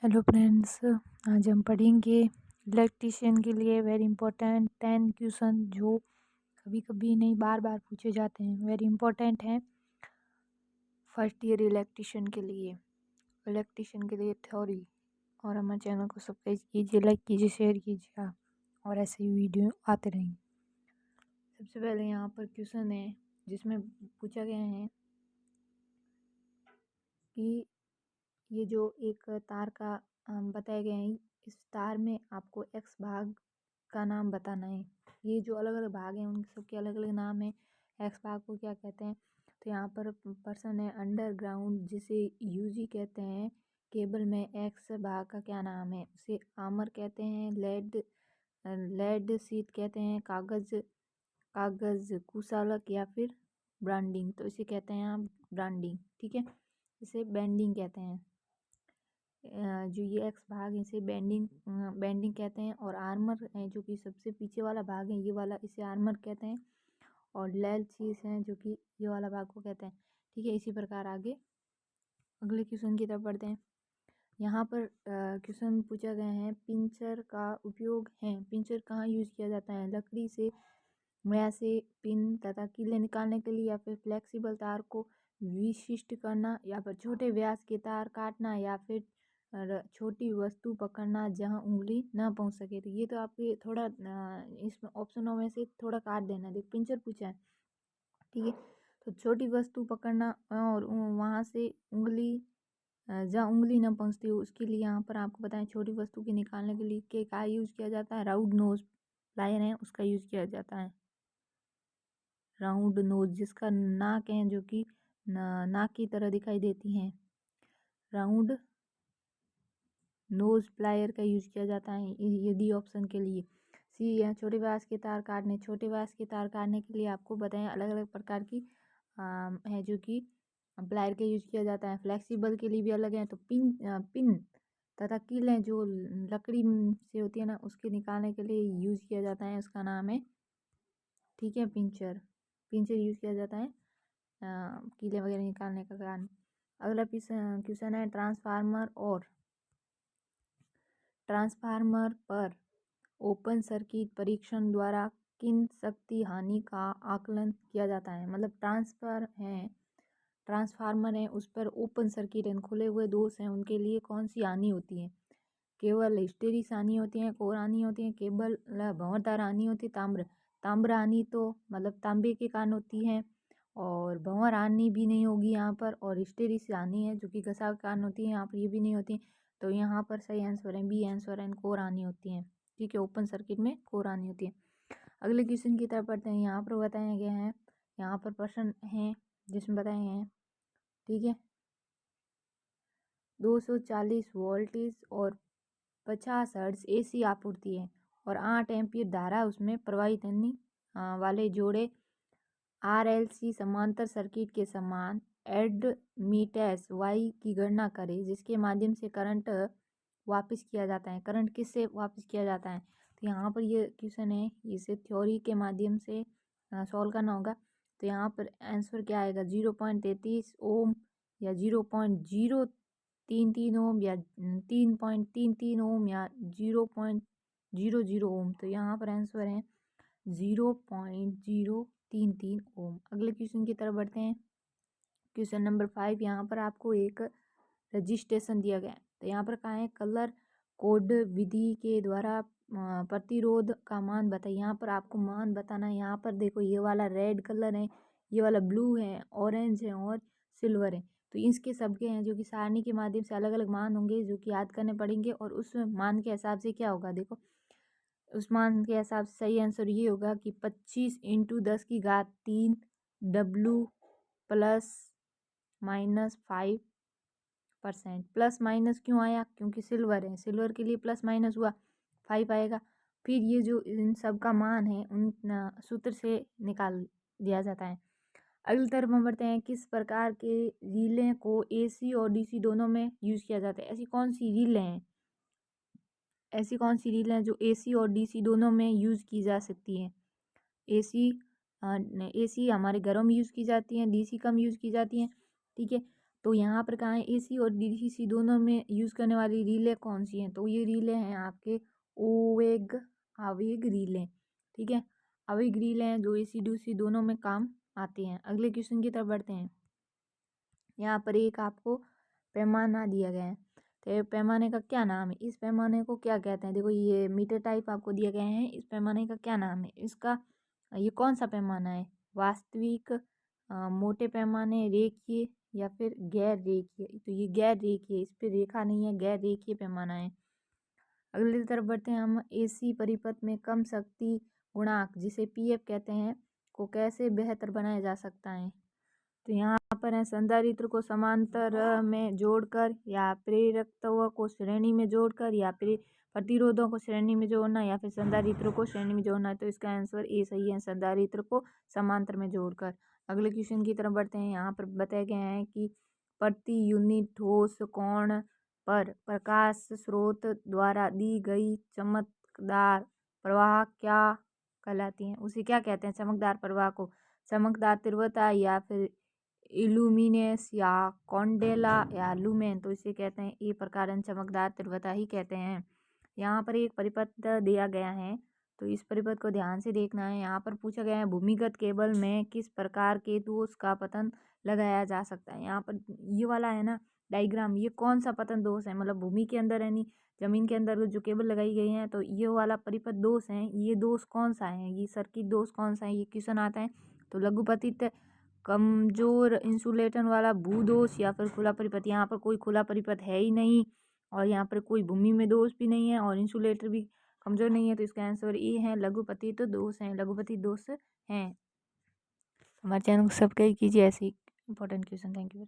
Hello friends, आज हम पढ़ेंगे इलेक्ट्रीशियन के लिए वेरी इंपॉर्टेंट 10 क्वेश्चन जो कभी कभी नहीं बार बार पूछे जाते हैं। वेरी इंपॉर्टेंट हैं फर्स्ट ईयर इलेक्ट्रीशियन के लिए थ्योरी। और हमारे चैनल को सब्सक्राइब कीजिए, लाइक कीजिए, शेयर कीजिए और ऐसे ही वीडियो आते रहेंगे। सबसे पहले यहाँ पर क्वेश्चन है जिसमें पूछा गया है कि ये जो एक तार का बताया गया है, इस तार में आपको एक्स भाग का नाम बताना है। ये जो अलग अलग भाग हैं उन सबके अलग अलग नाम है। एक्स भाग को क्या कहते हैं? तो यहाँ पर पर्सन है अंडरग्राउंड, जिसे यूजी कहते हैं। केबल में एक्स भाग का क्या नाम है? उसे आमर कहते हैं, लेड शीट कहते हैं, कागज कुशालक या फिर ब्रांडिंग। तो इसे कहते हैं आप ब्रांडिंग, ठीक है। इसे बेंडिंग कहते हैं। जो ये एक्स भाग है इसे बेंडिंग कहते हैं। और आर्मर है जो कि सबसे पीछे वाला भाग है, ये वाला, इसे आर्मर कहते हैं। और लेल चीज है जो कि ये वाला भाग को कहते हैं, ठीक है। इसी प्रकार आगे अगले क्वेश्चन की तरफ बढ़ते हैं। यहाँ पर क्वेश्चन पूछा गया है पिंचर का उपयोग है। पिंचर कहाँ यूज किया जाता है? लकड़ी से मुया से पिन तथा कीले निकालने के लिए, या फिर फ्लेक्सिबल तार को विशिष्ट करना, या फिर छोटे व्यास के तार काटना, या फिर छोटी वस्तु पकड़ना जहां उंगली ना पहुंच सके। तो ये तो आपके थोड़ा इसमें ऑप्शनों में से थोड़ा काट देना। देख, पिंचर पूछा है, ठीक है। तो छोटी वस्तु पकड़ना और वहां से उंगली जहाँ उंगली ना पहुंचती हो उसके लिए यहाँ पर आपको बताएं छोटी वस्तु के निकालने के लिए क्या यूज किया जाता है? राउंड नोज प्लायर है उसका यूज किया जाता है। राउंड नोज जिसका नाक है जो कि नाक की तरह दिखाई देती है, राउंड नोज प्लायर का यूज किया जाता है। यदि ऑप्शन के लिए सी है। छोटे व्यास के तार काटने, छोटे व्यास के तार काटने के लिए आपको बताएं अलग अलग प्रकार की है जो कि प्लायर का यूज किया जाता है। फ्लेक्सिबल के लिए भी अलग है। तो पिन तथा कील है जो लकड़ी से होती है ना, उसके निकालने के लिए यूज किया जाता है, उसका नाम है, ठीक है, पिंचर। पिंचर यूज किया जाता है कीले वगैरह निकालने का कारण। अगला क्वेश्चन है ट्रांसफार्मर पर ओपन सर्किट परीक्षण द्वारा किन शक्ति हानि का आकलन किया जाता है? मतलब ट्रांसफार्मर है उस पर ओपन सर्किट है, खुले हुए दोष हैं, उनके लिए कौन सी हानि होती है? केवल हिस्टेरिस हानि होती है, कोर हानि होती है, केबल भंवरतार हानि होती है, ताम्र हानि तो मतलब तांबे के कारण होती है, और भंवर हानि भी नहीं होगी यहाँ पर। और हिस्टेरिस हानि है जो कि घसाव के कारण होती है, यहाँ पर ये भी नहीं होती। तो यहाँ पर सही आंसर है बी आंसर है, कोर हानि होती है, ठीक है। ओपन सर्किट में कोर हानि होती है। अगले क्वेश्चन की तरफ पढ़ते हैं। यहाँ पर बताया गया है, यहाँ पर प्रश्न है जिसमें बताए हैं, ठीक है, 240 वोल्टेज और 50 हर्ट्ज एसी आपूर्ति है और 8 एम्पीयर धारा उसमें प्रवाहित वाले जोड़े आरएलसी समांतर सर्किट के समान एडमिटेंस वाई की गणना करें जिसके माध्यम से करंट वापस किया जाता है। करंट किससे वापस किया जाता है? तो यहाँ पर ये क्वेश्चन है, इसे थ्योरी के माध्यम से सॉल्व करना होगा। तो यहाँ पर आंसर क्या आएगा? 0.33 ओम, या 0.033 ओम, या 3.33 ओम, या 0.00 ओम। तो यहाँ पर आंसर है 0.033 ओम। अगले क्वेश्चन की तरफ बढ़ते हैं। क्वेश्चन नंबर 5, यहाँ पर आपको एक रजिस्ट्रेशन दिया गया है। तो यहाँ पर कहाँ है? कलर कोड विधि के द्वारा प्रतिरोध का मान बताइए। यहाँ पर आपको मान बताना है। यहाँ पर देखो, ये वाला रेड कलर है, ये वाला ब्लू है, ऑरेंज है और सिल्वर है। तो इसके सबके हैं जो कि सारणी के माध्यम से अलग अलग मान होंगे जो कि याद करने पड़ेंगे। और उस मान के हिसाब से क्या होगा, देखो, उस मान के हिसाब से सही आंसर ये होगा कि 25 × 10⁻³ W plus minus 5%। Plus minus क्यों आया? क्योंकि सिल्वर है, सिल्वर के लिए प्लस माइनस हुआ, 5 आएगा। फिर ये जो इन सब का मान है उन सूत्र से निकाल दिया जाता है। अगली तरफ हम बढ़ते हैं। किस प्रकार के रिले को एसी और डीसी दोनों में यूज किया जाता है? ऐसी कौन सी रिले हैं, ऐसी कौन सी रिले हैं जो एसी और डीसी दोनों में यूज की जा सकती है? एसी हमारे घरों में यूज की जाती हैं, डीसी कम यूज की जाती हैं, ठीक है। तो यहाँ पर कहाँ है AC और DC दोनों में यूज़ करने वाली रिले कौन सी हैं? तो ये रिले हैं आपके ओवेग आवेग रिले, ठीक है। आवेग रिले हैं जो AC DC दोनों में काम आते हैं। अगले क्वेश्चन की तरफ बढ़ते हैं। यहाँ पर एक आपको पैमाना दिया गया है, तो पैमाने का क्या नाम है? इस पैमाने को क्या कहते हैं? देखो ये मीटर टाइप आपको दिए गए हैं, इस पैमाने का क्या नाम है? इसका ये कौन सा पैमाना है? वास्तविक, मोटे पैमाने, रेखीय या फिर गैर रेखीय? तो ये गैर रेखीय, इस पे रेखा नहीं है, गैर रेखीय पैमाना है। अगले की तरफ बढ़ते हैं हम। AC परिपथ में कम शक्ति गुणांक जिसे PF कहते हैं को कैसे बेहतर बनाया जा सकता है? तो यहाँ पर है संधारित्र को समांतर में जोड़कर या प्रेरकत्व को श्रेणी में जोड़कर या फिर प्रतिरोधों को श्रेणी में जोड़ना या फिर संधारित्र को श्रेणी में जोड़ना। तो इसका आंसर ए सही है, संधारित्र को समांतर में जोड़कर। अगले क्वेश्चन की तरफ बढ़ते हैं। यहाँ पर बताया गया है कि प्रति यूनिट ठोस कोण पर प्रकाश स्रोत द्वारा दी गई चमकदार प्रवाह क्या कहलाती है? उसे क्या कहते हैं? चमकदार प्रवाह को चमकदार तीव्रता या फिर इल्यूमिनेस या कॉन्डेला या लुमेन। तो इसे कहते हैं ए प्रकार चमकदार तीव्रता ही कहते हैं। यहाँ पर एक परिपथ दिया गया है, तो इस परिपथ को ध्यान से देखना है। यहाँ पर पूछा गया है भूमिगत केबल में किस प्रकार के दोष का पतन लगाया जा सकता है। यहाँ पर ये वाला है ना डायग्राम, ये कौन सा पतन दोष है? मतलब भूमि के अंदर यानी जमीन के अंदर जो केबल लगाई गई है, तो ये वाला परिपथ दोष है। ये दोष कौन सा है? ये सर्किट दोष कौन सा है? ये क्वेश्चन आता है। तो लघुपतित, कमजोर इंसुलेशन वाला, भूदोष या फिर खुला परिपथ। यहाँ पर कोई खुला परिपथ है ही नहीं और यहाँ पर कोई भूमि में दोष भी नहीं है और इंसुलेटर भी कमजोर नहीं है। तो इसका आंसर ए है, लघुपतित दोष है, लघुपतित दोष हैं। हमारे चैनल को सब्सक्राइब कीजिए ऐसे ही इंपॉर्टेंट क्वेश्चन। Thank you.